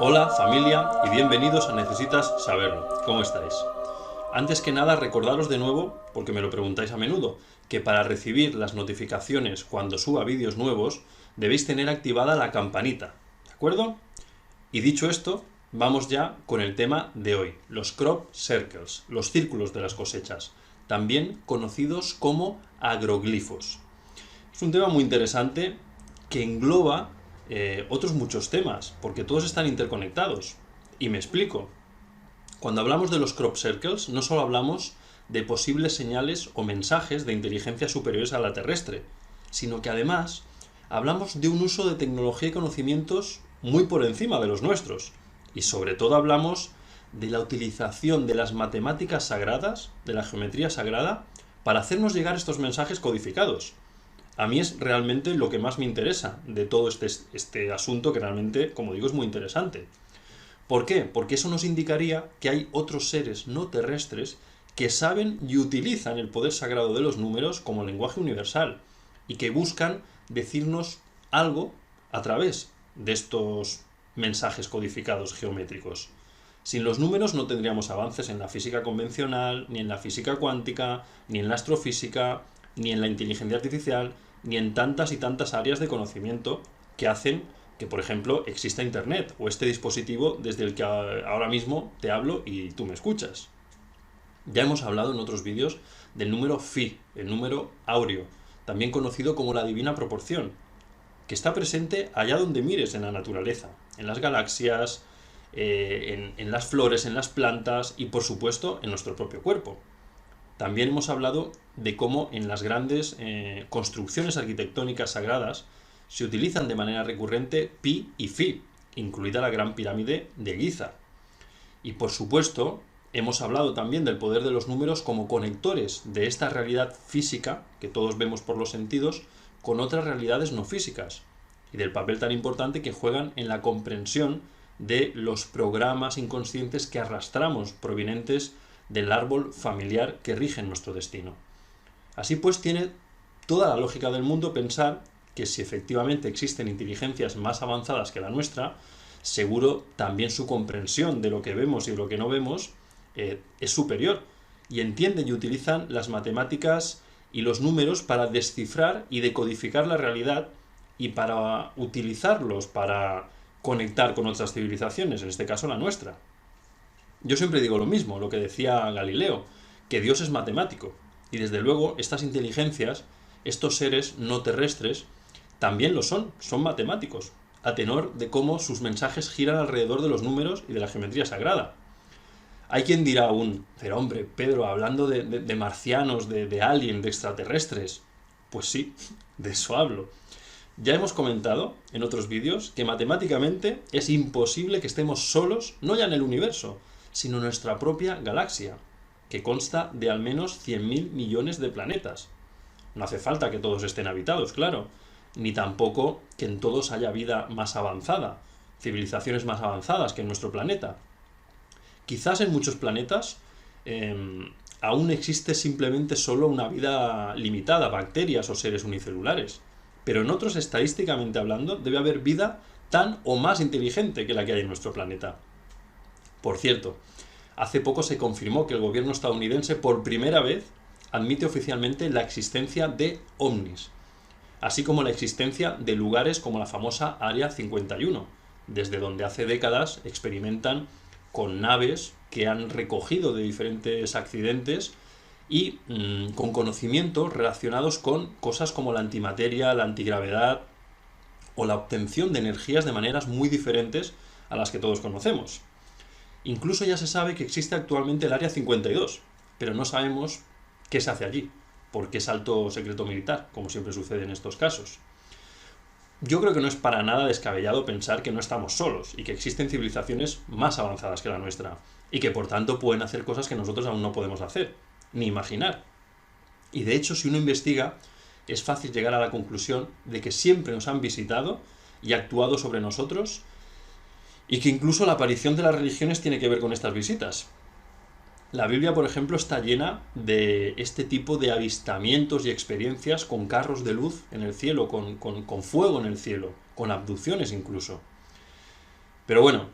Hola familia y bienvenidos a Necesitas Saberlo. ¿Cómo estáis? Antes que nada recordaros de nuevo, porque me lo preguntáis a menudo, que para recibir las notificaciones cuando suba vídeos nuevos debéis tener activada la campanita, ¿de acuerdo? Y dicho esto, vamos ya con el tema de hoy, los crop circles, los círculos de las cosechas, también conocidos como agroglifos. Es un tema muy interesante que engloba otros muchos temas, porque todos están interconectados. Y me explico. Cuando hablamos de los crop circles, no solo hablamos de posibles señales o mensajes de inteligencia superiores a la terrestre, sino que además hablamos de un uso de tecnología y conocimientos muy por encima de los nuestros. Y sobre todo hablamos de la utilización de las matemáticas sagradas, de la geometría sagrada, para hacernos llegar estos mensajes codificados. A mí es realmente lo que más me interesa de todo este asunto, que realmente, como digo, es muy interesante. ¿Por qué? Porque eso nos indicaría que hay otros seres no terrestres que saben y utilizan el poder sagrado de los números como lenguaje universal y que buscan decirnos algo a través de estos mensajes codificados geométricos. Sin los números no tendríamos avances en la física convencional, ni en la física cuántica, ni en la astrofísica, ni en la inteligencia artificial, ni en tantas y tantas áreas de conocimiento que hacen que, por ejemplo, exista Internet o este dispositivo desde el que ahora mismo te hablo y tú me escuchas. Ya hemos hablado en otros vídeos del número Phi, el número áureo, también conocido como la divina proporción, que está presente allá donde mires en la naturaleza, en las galaxias, en las flores, en las plantas y, por supuesto, en nuestro propio cuerpo. También hemos hablado de cómo en las grandes construcciones arquitectónicas sagradas se utilizan de manera recurrente Pi y Phi, incluida la Gran Pirámide de Giza. Y por supuesto, hemos hablado también del poder de los números como conectores de esta realidad física, que todos vemos por los sentidos, con otras realidades no físicas, y del papel tan importante que juegan en la comprensión de los programas inconscientes que arrastramos provenientes del árbol familiar que rige nuestro destino. Así pues, tiene toda la lógica del mundo pensar que si efectivamente existen inteligencias más avanzadas que la nuestra, seguro también su comprensión de lo que vemos y de lo que no vemos es superior, y entienden y utilizan las matemáticas y los números para descifrar y decodificar la realidad y para utilizarlos para conectar con otras civilizaciones, en este caso la nuestra. Yo siempre digo lo mismo, lo que decía Galileo, que Dios es matemático. Y desde luego estas inteligencias, estos seres no terrestres, también lo son matemáticos, a tenor de cómo sus mensajes giran alrededor de los números y de la geometría sagrada. Hay quien dirá aún, pero hombre, Pedro, hablando de marcianos, de alien, de extraterrestres. Pues sí, de eso hablo. Ya hemos comentado en otros vídeos que matemáticamente es imposible que estemos solos, no ya en el universo, sino en nuestra propia galaxia, que consta de al menos 100.000 millones de planetas. No hace falta que todos estén habitados, claro, ni tampoco que en todos haya vida más avanzada, civilizaciones más avanzadas que en nuestro planeta. Quizás en muchos planetas aún existe simplemente solo una vida limitada, bacterias o seres unicelulares, pero en otros, estadísticamente hablando, debe haber vida tan o más inteligente que la que hay en nuestro planeta. Por cierto, hace poco se confirmó que el gobierno estadounidense por primera vez admite oficialmente la existencia de ovnis, así como la existencia de lugares como la famosa Área 51, desde donde hace décadas experimentan con naves que han recogido de diferentes accidentes y con conocimientos relacionados con cosas como la antimateria, la antigravedad o la obtención de energías de maneras muy diferentes a las que todos conocemos. Incluso ya se sabe que existe actualmente el Área 52, pero no sabemos qué se hace allí, porque es alto secreto militar, como siempre sucede en estos casos. Yo creo que no es para nada descabellado pensar que no estamos solos y que existen civilizaciones más avanzadas que la nuestra y que por tanto pueden hacer cosas que nosotros aún no podemos hacer, ni imaginar. Y de hecho, si uno investiga, es fácil llegar a la conclusión de que siempre nos han visitado y actuado sobre nosotros, y que incluso la aparición de las religiones tiene que ver con estas visitas. La Biblia, por ejemplo, está llena de este tipo de avistamientos y experiencias con carros de luz en el cielo, con fuego en el cielo, con abducciones incluso. Pero bueno,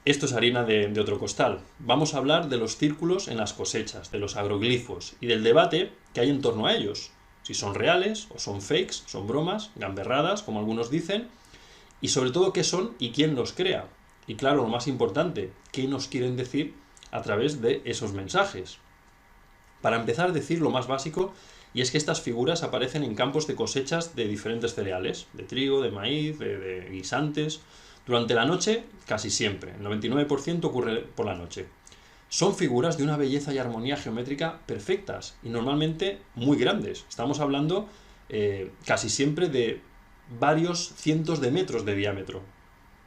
Esto es harina de otro costal. Vamos a hablar de los círculos en las cosechas, de los agroglifos y del debate que hay en torno a ellos. Si son reales o son fakes, son bromas, gamberradas, como algunos dicen, y sobre todo qué son y quién los crea. Y claro, lo más importante, qué nos quieren decir a través de esos mensajes. Para empezar, decir lo más básico, y es que estas figuras aparecen en campos de cosechas de diferentes cereales, de trigo, de maíz, de guisantes. Durante la noche, casi siempre, el 99% ocurre por la noche. Son figuras de una belleza y armonía geométrica perfectas y normalmente muy grandes. Estamos hablando casi siempre de varios cientos de metros de diámetro.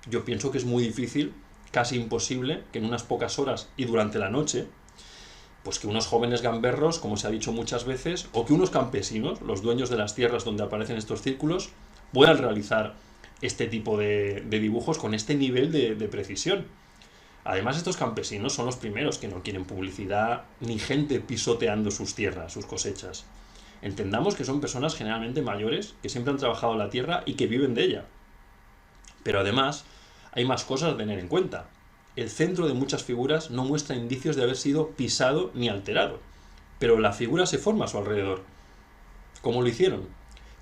Yo pienso que es muy difícil, casi imposible, que en unas pocas horas y durante la noche, pues que unos jóvenes gamberros, como se ha dicho muchas veces, o que unos campesinos, los dueños de las tierras donde aparecen estos círculos, puedan realizar este tipo de dibujos con este nivel de precisión. Además, estos campesinos son los primeros que no quieren publicidad ni gente pisoteando sus tierras, sus cosechas. Entendamos que son personas generalmente mayores, que siempre han trabajado la tierra y que viven de ella. Pero además, hay más cosas a tener en cuenta. El centro de muchas figuras no muestra indicios de haber sido pisado ni alterado, pero la figura se forma a su alrededor. ¿Cómo lo hicieron?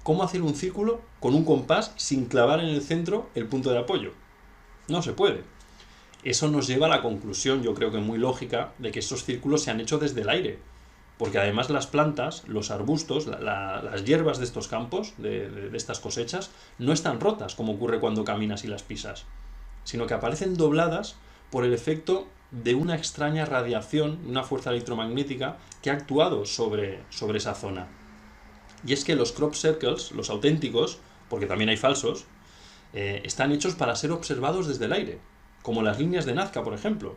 ¿Cómo hacer un círculo con un compás sin clavar en el centro el punto de apoyo? No se puede. Eso nos lleva a la conclusión, yo creo que muy lógica, de que estos círculos se han hecho desde el aire, porque además las plantas, los arbustos, las hierbas de estos campos, de estas cosechas, no están rotas como ocurre cuando caminas y las pisas, sino que aparecen dobladas por el efecto de una extraña radiación, una fuerza electromagnética que ha actuado sobre esa zona. Y es que los crop circles, los auténticos, porque también hay falsos, están hechos para ser observados desde el aire, como las líneas de Nazca, por ejemplo.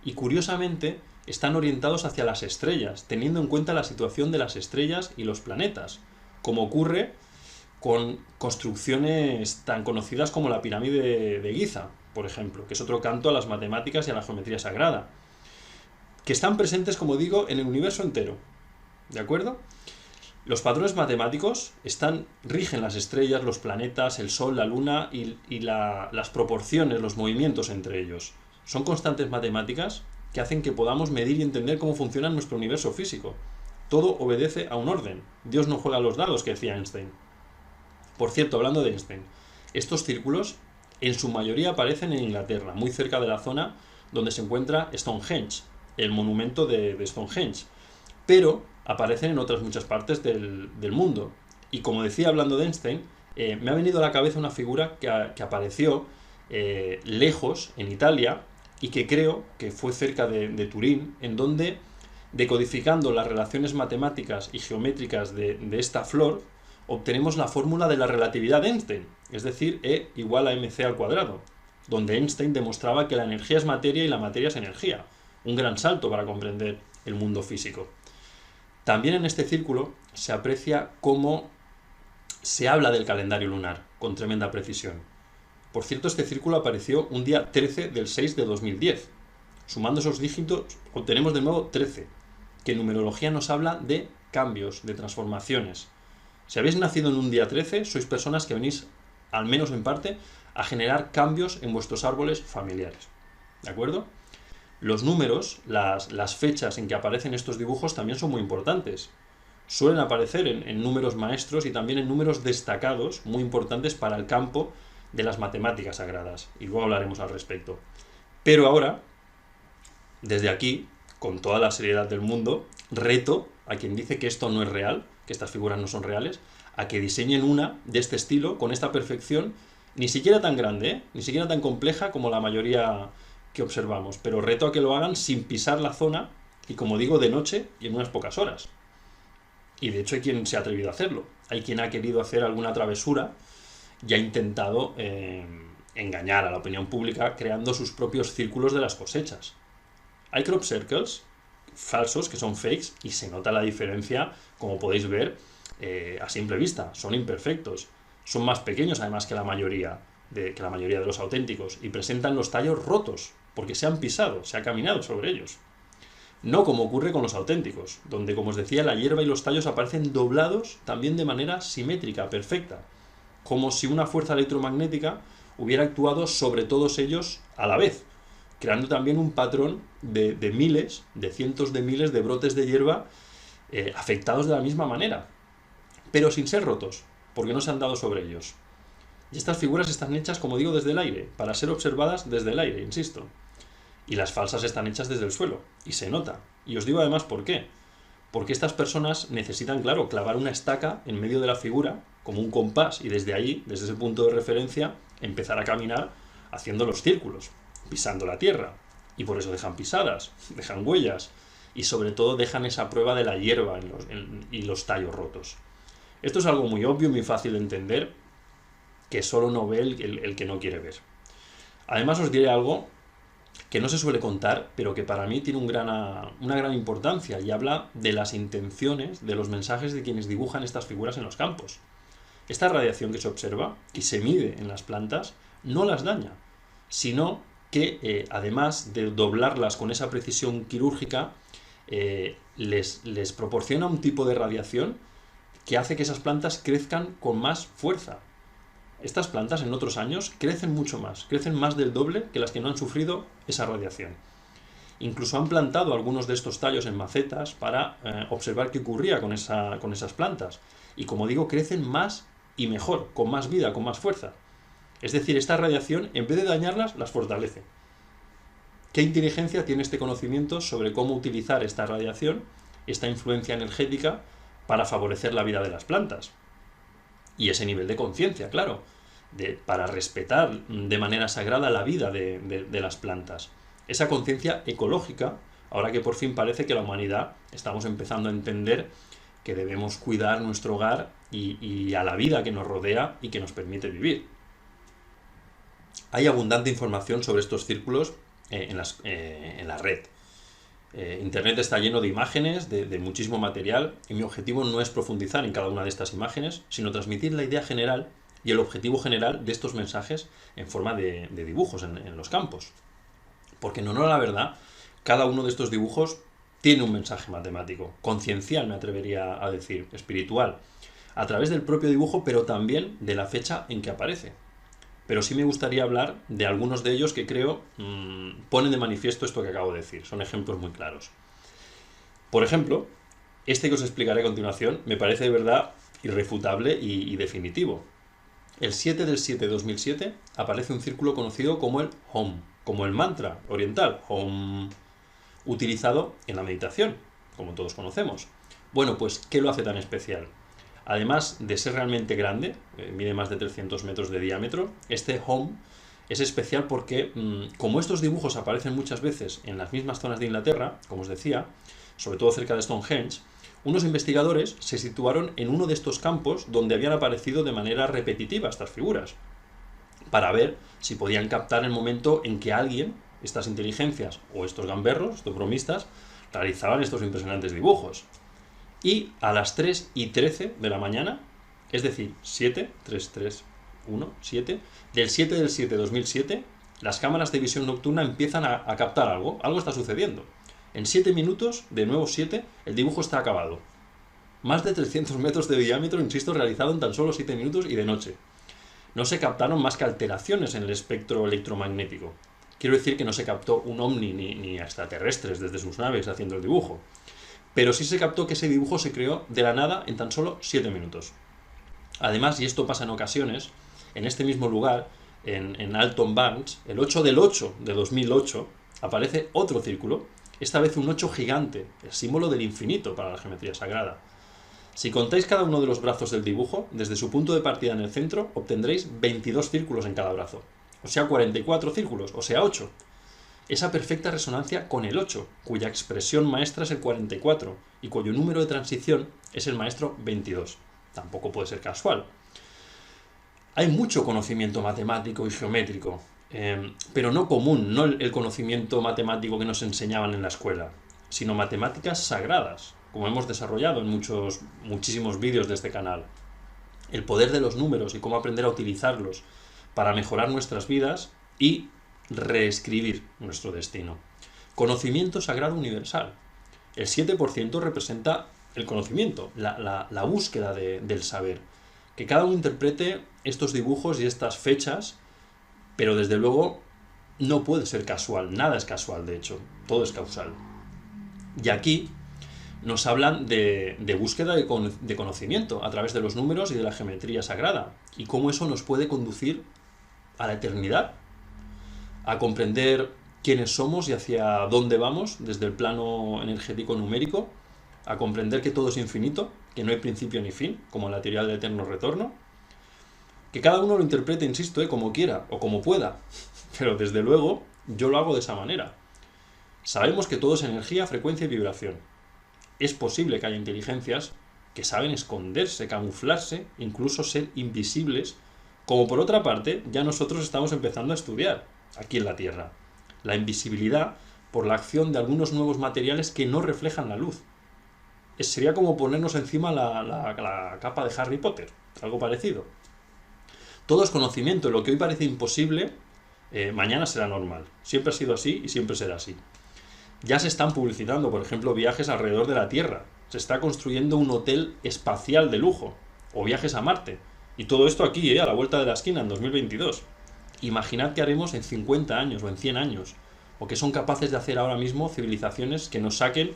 Y curiosamente, están orientados hacia las estrellas, teniendo en cuenta la situación de las estrellas y los planetas, como ocurre con construcciones tan conocidas como la pirámide de Giza, por ejemplo, que es otro canto a las matemáticas y a la geometría sagrada, que están presentes, como digo, en el universo entero. ¿De acuerdo? Los patrones matemáticos rigen las estrellas, los planetas, el Sol, la Luna y las proporciones, los movimientos entre ellos. Son constantes matemáticas que hacen que podamos medir y entender cómo funciona nuestro universo físico. Todo obedece a un orden. Dios no juega a los dados, que decía Einstein. Por cierto, hablando de Einstein, estos círculos en su mayoría aparecen en Inglaterra, muy cerca de la zona donde se encuentra Stonehenge, el monumento de Stonehenge. Pero aparecen en otras muchas partes del mundo. Y como decía hablando de Einstein, me ha venido a la cabeza una figura que apareció lejos, en Italia, y que creo que fue cerca de Turín, en donde, decodificando las relaciones matemáticas y geométricas de esta flor, obtenemos la fórmula de la relatividad de Einstein, es decir, E igual a mc al cuadrado, donde Einstein demostraba que la energía es materia y la materia es energía. Un gran salto para comprender el mundo físico. También en este círculo se aprecia cómo se habla del calendario lunar, con tremenda precisión. Por cierto, este círculo apareció un día 13 del 6 de 2010. Sumando esos dígitos, obtenemos de nuevo 13, que en numerología nos habla de cambios, de transformaciones. Si habéis nacido en un día 13, sois personas que venís, al menos en parte, a generar cambios en vuestros árboles familiares. ¿De acuerdo? Los números, las fechas en que aparecen estos dibujos también son muy importantes. Suelen aparecer en números maestros y también en números destacados, muy importantes para el campo de las matemáticas sagradas. Y luego hablaremos al respecto. Pero ahora, desde aquí, con toda la seriedad del mundo, reto a quien dice que esto no es real, que estas figuras no son reales, a que diseñen una de este estilo, con esta perfección, ni siquiera tan grande, ni siquiera tan compleja como la mayoría que observamos, pero reto a que lo hagan sin pisar la zona y, como digo, de noche y en unas pocas horas. Y de hecho hay quien se ha atrevido a hacerlo, hay quien ha querido hacer alguna travesura y ha intentado engañar a la opinión pública creando sus propios círculos de las cosechas. Hay crop circles falsos, que son fakes, y se nota la diferencia, como podéis ver, a simple vista. Son imperfectos, son más pequeños además que la mayoría de los auténticos, y presentan los tallos rotos, porque se han pisado, se ha caminado sobre ellos. No como ocurre con los auténticos, donde, como os decía, la hierba y los tallos aparecen doblados también de manera simétrica, perfecta, como si una fuerza electromagnética hubiera actuado sobre todos ellos a la vez, creando también un patrón de miles, de cientos de miles de brotes de hierba afectados de la misma manera, pero sin ser rotos, porque no se han dado sobre ellos. Y estas figuras están hechas, como digo, desde el aire, para ser observadas desde el aire, insisto. Y las falsas están hechas desde el suelo, y se nota. Y os digo además por qué. Porque estas personas necesitan, claro, clavar una estaca en medio de la figura, como un compás, y desde ahí, desde ese punto de referencia, empezar a caminar haciendo los círculos, pisando la tierra. Y por eso dejan pisadas, dejan huellas, y sobre todo dejan esa prueba de la hierba y los tallos rotos. Esto es algo muy obvio y muy fácil de entender, que solo no ve el que no quiere ver. Además os diré algo que no se suele contar, pero que para mí tiene una gran importancia, y habla de las intenciones, de los mensajes de quienes dibujan estas figuras en los campos. Esta radiación que se observa y se mide en las plantas no las daña, sino que además de doblarlas con esa precisión quirúrgica, les proporciona un tipo de radiación que hace que esas plantas crezcan con más fuerza. Estas plantas en otros años crecen mucho más, crecen más del doble que las que no han sufrido esa radiación. Incluso han plantado algunos de estos tallos en macetas para observar qué ocurría con esas plantas. Y como digo, crecen más y mejor, con más vida, con más fuerza. Es decir, esta radiación, en vez de dañarlas, las fortalece. ¿Qué inteligencia tiene este conocimiento sobre cómo utilizar esta radiación, esta influencia energética, para favorecer la vida de las plantas? Y ese nivel de conciencia, claro, para respetar de manera sagrada la vida de las plantas. Esa conciencia ecológica, ahora que por fin parece que la humanidad estamos empezando a entender que debemos cuidar nuestro hogar y a la vida que nos rodea y que nos permite vivir. Hay abundante información sobre estos círculos en la red. Internet está lleno de imágenes, de muchísimo material, y mi objetivo no es profundizar en cada una de estas imágenes, sino transmitir la idea general y el objetivo general de estos mensajes en forma de dibujos en los campos. Porque en honor a la verdad, cada uno de estos dibujos tiene un mensaje matemático, conciencial, me atrevería a decir, espiritual, a través del propio dibujo, pero también de la fecha en que aparece. Pero sí me gustaría hablar de algunos de ellos que creo ponen de manifiesto esto que acabo de decir. Son ejemplos muy claros. Por ejemplo, este que os explicaré a continuación me parece de verdad irrefutable y definitivo. El 7 del 7 de 2007 aparece un círculo conocido como el Om, como el mantra oriental, Om, utilizado en la meditación, como todos conocemos. Bueno, pues, ¿qué lo hace tan especial? Además de ser realmente grande, mide más de 300 metros de diámetro, este Om es especial porque, como estos dibujos aparecen muchas veces en las mismas zonas de Inglaterra, como os decía, sobre todo cerca de Stonehenge, unos investigadores se situaron en uno de estos campos donde habían aparecido de manera repetitiva estas figuras, para ver si podían captar el momento en que alguien, estas inteligencias o estos gamberros, estos bromistas, realizaban estos impresionantes dibujos. Y a las 3:13 de la mañana, es decir, 7, 3, 3, 1, 7, del 7 del 7 de 2007, las cámaras de visión nocturna empiezan a captar algo está sucediendo. En 7 minutos, de nuevo 7, el dibujo está acabado. Más de 300 metros de diámetro, insisto, realizado en tan solo 7 minutos y de noche. No se captaron más que alteraciones en el espectro electromagnético. Quiero decir que no se captó un ovni ni extraterrestres desde sus naves haciendo el dibujo. Pero sí se captó que ese dibujo se creó de la nada en tan solo 7 minutos. Además, y esto pasa en ocasiones, en este mismo lugar, en Alton Barnes, el 8 del 8 de 2008, aparece otro círculo, esta vez un 8 gigante, el símbolo del infinito para la geometría sagrada. Si contáis cada uno de los brazos del dibujo, desde su punto de partida en el centro, obtendréis 22 círculos en cada brazo. O sea, 44 círculos, o sea, 8. Esa perfecta resonancia con el 8, cuya expresión maestra es el 44 y cuyo número de transición es el maestro 22. Tampoco puede ser casual. Hay mucho conocimiento matemático y geométrico, pero no común, no el conocimiento matemático que nos enseñaban en la escuela, sino matemáticas sagradas, como hemos desarrollado en muchísimos vídeos de este canal. El poder de los números y cómo aprender a utilizarlos para mejorar nuestras vidas y reescribir nuestro destino. Conocimiento sagrado universal. El 7% representa el conocimiento, la búsqueda del saber. Que cada uno interprete estos dibujos y estas fechas, pero desde luego no puede ser casual, nada es casual, de hecho, todo es causal. Y aquí nos hablan de búsqueda de conocimiento a través de los números y de la geometría sagrada, y cómo eso nos puede conducir a la eternidad, a comprender quiénes somos y hacia dónde vamos desde el plano energético numérico, a comprender que todo es infinito, que no hay principio ni fin, como en la teoría del eterno retorno, que cada uno lo interprete, insisto, como quiera o como pueda, pero desde luego yo lo hago de esa manera. Sabemos que todo es energía, frecuencia y vibración. Es posible que haya inteligencias que saben esconderse, camuflarse, incluso ser invisibles, como por otra parte ya nosotros estamos empezando a estudiar aquí en la Tierra. La invisibilidad por la acción de algunos nuevos materiales que no reflejan la luz. Sería como ponernos encima la capa de Harry Potter, algo parecido. Todo es conocimiento, lo que hoy parece imposible, mañana será normal. Siempre ha sido así y siempre será así. Ya se están publicitando, por ejemplo, viajes alrededor de la Tierra. Se está construyendo un hotel espacial de lujo, o viajes a Marte. Y todo esto aquí, a la vuelta de la esquina, en 2022. Imaginad qué haremos en 50 años o en 100 años, o que son capaces de hacer ahora mismo civilizaciones que nos saquen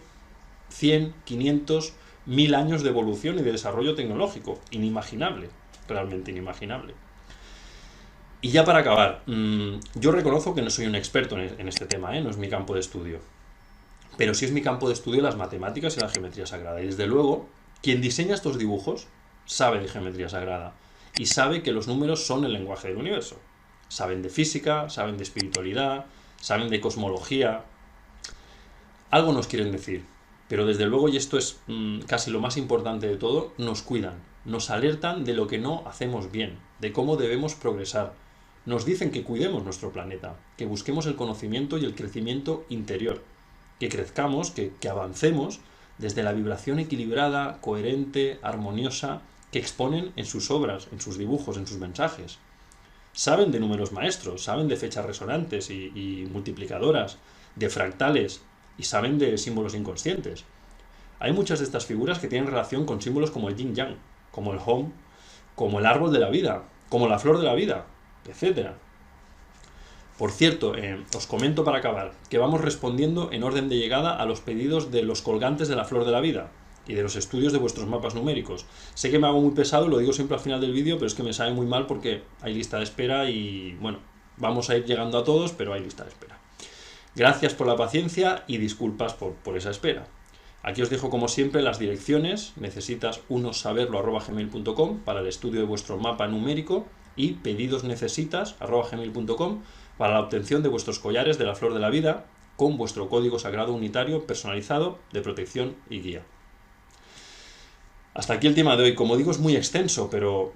100, 500, 1000 años de evolución y de desarrollo tecnológico. Inimaginable, realmente inimaginable. Y ya para acabar, yo reconozco que no soy un experto en este tema, no es mi campo de estudio. Pero sí es mi campo de estudio las matemáticas y la geometría sagrada. Y desde luego, quien diseña estos dibujos sabe de geometría sagrada y sabe que los números son el lenguaje del universo. Saben de física, saben de espiritualidad, saben de cosmología. Algo nos quieren decir, pero desde luego, y esto es casi lo más importante de todo, nos cuidan, nos alertan de lo que no hacemos bien, de cómo debemos progresar. Nos dicen que cuidemos nuestro planeta, que busquemos el conocimiento y el crecimiento interior, que crezcamos, que avancemos desde la vibración equilibrada, coherente, armoniosa, que exponen en sus obras, en sus dibujos, en sus mensajes. Saben de números maestros, saben de fechas resonantes y multiplicadoras, de fractales, y saben de símbolos inconscientes. Hay muchas de estas figuras que tienen relación con símbolos como el yin-yang, como el hom, como el árbol de la vida, como la flor de la vida, etc. Por cierto, os comento para acabar, que vamos respondiendo en orden de llegada a los pedidos de los colgantes de la flor de la vida y de los estudios de vuestros mapas numéricos. Sé que me hago muy pesado, lo digo siempre al final del vídeo, pero es que me sabe muy mal porque hay lista de espera y, bueno, vamos a ir llegando a todos, pero hay lista de espera. Gracias por la paciencia y disculpas por esa espera. Aquí os dejo como siempre las direcciones, necesitas unosaberlo@gmail.com para el estudio de vuestro mapa numérico y pedidosnecesitas@gmail.com para la obtención de vuestros collares de la flor de la vida con vuestro código sagrado unitario personalizado de protección y guía. Hasta aquí el tema de hoy. Como digo, es muy extenso, pero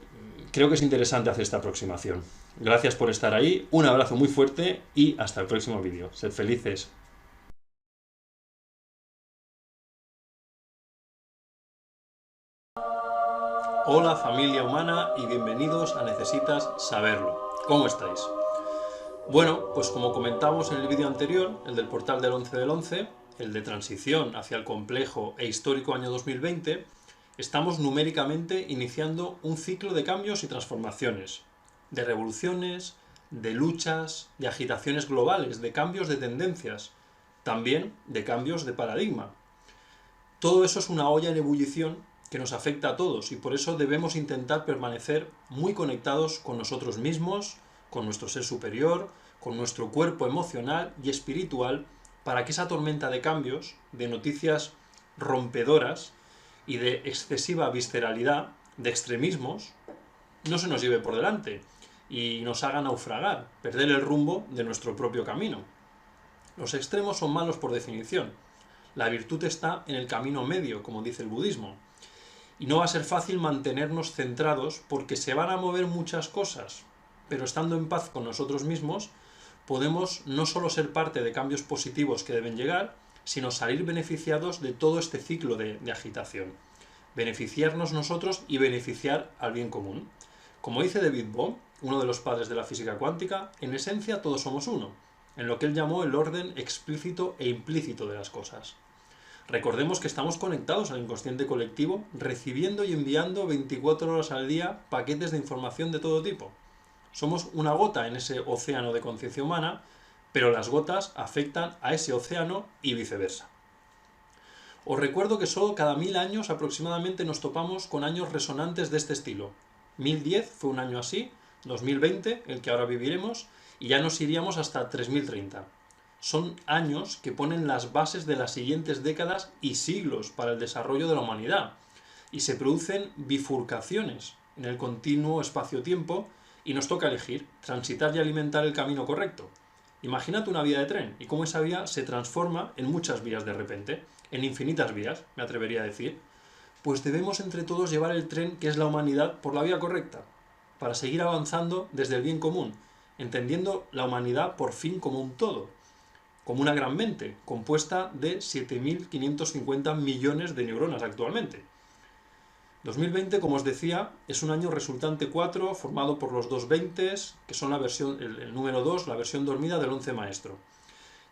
creo que es interesante hacer esta aproximación. Gracias por estar ahí, un abrazo muy fuerte y hasta el próximo vídeo. Sed felices. Hola familia humana y bienvenidos a Necesitas Saberlo. ¿Cómo estáis? Bueno, pues como comentamos en el vídeo anterior, el del portal del 11 del 11, el de transición hacia el complejo e histórico año 2020, estamos numéricamente iniciando un ciclo de cambios y transformaciones, de revoluciones, de luchas, de agitaciones globales, de cambios de tendencias, también de cambios de paradigma. Todo eso es una olla en ebullición que nos afecta a todos y por eso debemos intentar permanecer muy conectados con nosotros mismos, con nuestro ser superior, con nuestro cuerpo emocional y espiritual, para que esa tormenta de cambios, de noticias rompedoras y de excesiva visceralidad, de extremismos, no se nos lleve por delante y nos haga naufragar, perder el rumbo de nuestro propio camino. Los extremos son malos por definición. La virtud está en el camino medio, como dice el budismo. Y no va a ser fácil mantenernos centrados porque se van a mover muchas cosas, pero estando en paz con nosotros mismos, podemos no solo ser parte de cambios positivos que deben llegar, sino salir beneficiados de todo este ciclo de agitación. Beneficiarnos nosotros y beneficiar al bien común. Como dice David Bohm, uno de los padres de la física cuántica, en esencia todos somos uno, en lo que él llamó el orden explícito e implícito de las cosas. Recordemos que estamos conectados al inconsciente colectivo, recibiendo y enviando 24 horas al día paquetes de información de todo tipo. Somos una gota en ese océano de conciencia humana, pero las gotas afectan a ese océano y viceversa. Os recuerdo que solo cada 1000 años aproximadamente nos topamos con años resonantes de este estilo. 1010 fue un año así, 2020, el que ahora viviremos, y ya nos iríamos hasta 3030. Son años que ponen las bases de las siguientes décadas y siglos para el desarrollo de la humanidad, y se producen bifurcaciones en el continuo espacio-tiempo y nos toca elegir, transitar y alimentar el camino correcto. Imagínate una vía de tren y cómo esa vía se transforma en muchas vías de repente, en infinitas vías, me atrevería a decir. Pues debemos entre todos llevar el tren que es la humanidad por la vía correcta, para seguir avanzando desde el bien común, entendiendo la humanidad por fin como un todo, como una gran mente, compuesta de 7.550 millones de neuronas actualmente. 2020, como os decía, es un año resultante 4 formado por los dos 20s, que son el número 2, la versión dormida del 11 maestro.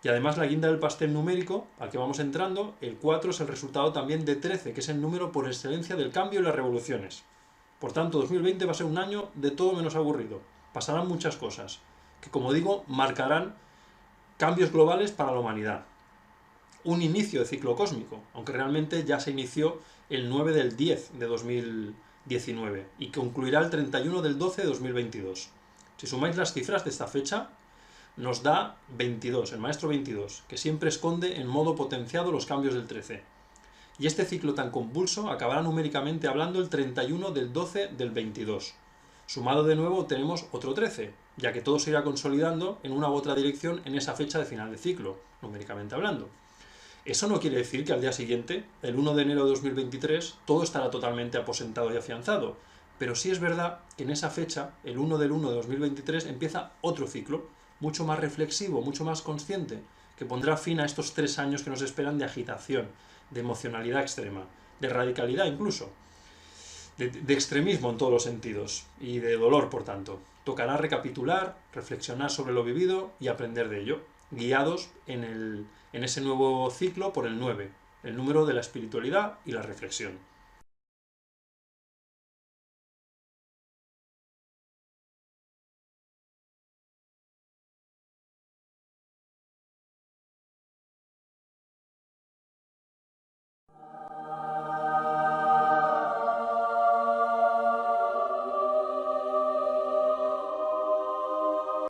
Y además la guinda del pastel numérico, al que vamos entrando, el 4 es el resultado también de 13, que es el número por excelencia del cambio y las revoluciones. Por tanto, 2020 va a ser un año de todo menos aburrido. Pasarán muchas cosas, que como digo, marcarán cambios globales para la humanidad. Un inicio de ciclo cósmico, aunque realmente ya se inició el 9 del 10 de 2019 y concluirá el 31 del 12 de 2022. Si sumáis las cifras de esta fecha, nos da 22, el maestro 22, que siempre esconde en modo potenciado los cambios del 13. Y este ciclo tan convulso acabará numéricamente hablando el 31 del 12 del 22. Sumado de nuevo tenemos otro 13, ya que todo se irá consolidando en una u otra dirección en esa fecha de final de ciclo, numéricamente hablando. Eso no quiere decir que al día siguiente, el 1 de enero de 2023, todo estará totalmente aposentado y afianzado, pero sí es verdad que en esa fecha, el 1 del 1 de 2023, empieza otro ciclo, mucho más reflexivo, mucho más consciente, que pondrá fin a estos 3 años que nos esperan de agitación, de emocionalidad extrema, de radicalidad incluso, de extremismo en todos los sentidos, y de dolor, por tanto. Tocará recapitular, reflexionar sobre lo vivido y aprender de ello, guiados en ese nuevo ciclo por el 9, el número de la espiritualidad y la reflexión.